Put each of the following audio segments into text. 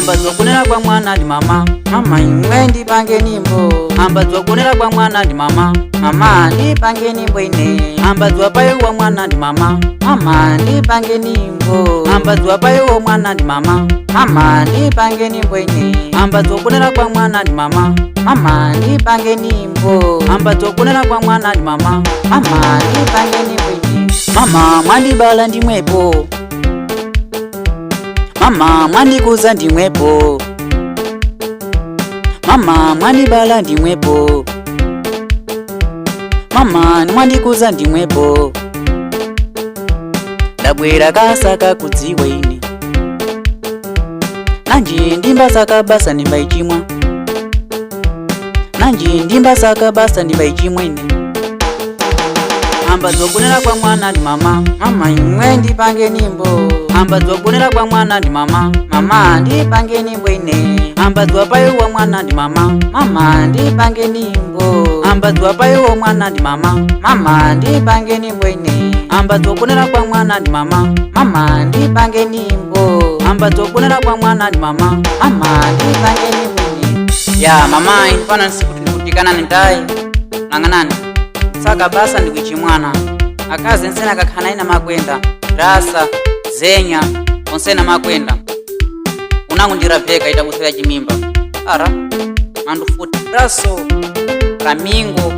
Amba zokunena kwa mwana ndi mama, mama imwe ndipange nyimbo. Amba zokunena kwa mwana ndi mama, mama ndipange nyimbo ine. Amba zwapayo wa mwana ndi mama, mama ndipange nyimbo. Amba zwapayo wa mwana ndi mama, mama ndipange nyimbo ine. Amba zokunena kwa mwana ndi mama, mama ndipange nyimbo. Amba zokunena kwa mwana ndi mama, mama ndipange nyimbo ine. Mama mwandibala ndimwepo, mama mwandikuza ndimwepo, mama mwandibala ndimwepo, mama mwandikuza ndimwepo. Ndabwera kasaka kudziwa ine, nanji ndimbasaka basa ndimbayichimwa, nanji ndimbasaka basa ndimbayichimwa ine. Amba zokunena kwa mwana ndi mama, mama imwe ndipange nyimbo. Amba zokunena kwa mwana ndi mama, mama ndipange nyimbo ine. Amba zwapayo wa mwana ndi mama, mama ndipange nyimbo. Amba zwapayo wa mwana ndi mama, mama ndipange nyimbo ine. Amba zokunena kwa mwana ndi mama, mama ndipange nyimbo. Amba zokunena kwa mwana ndi mama, mama ndipange nyimbo ine. Ya mama infana nsikuti ndikutikana nindai nanganani saka basa ndikuchimwana akazi nsena kakhana ina makwenda rasa zenya onsena makwenda unangu ndiraveka itakusira chimimba ara mandufuti raso ramingo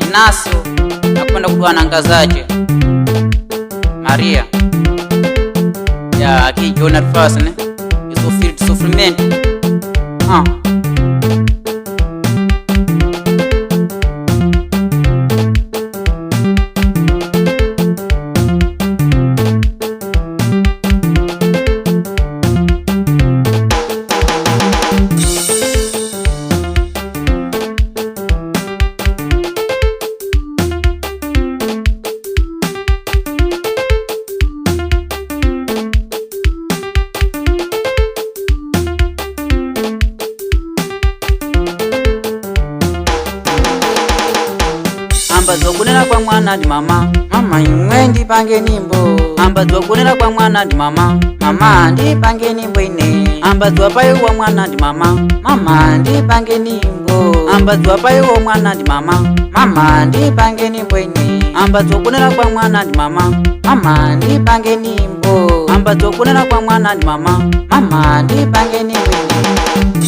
inasio nakwenda kudwana ngazache Maria ya aki Jonathan Fasne iso sufriment Amba zokunena kwa mwana ndi mama, mama imwe ndipange nyimbo. Amba zokunena kwa mwana ndi mama, mama ndipange nyimbo ine. Amba zwapayo wa mwana ndi mama, mama ndipange nyimbo. Amba zwapayo wa mwana ndi mama, mama ndipange nyimbo ine. Amba zokunena kwa mwana ndi mama, mama ndipange nyimbo. Amba zokunena kwa mwana ndi mama, mama ndipange nyimbo ine.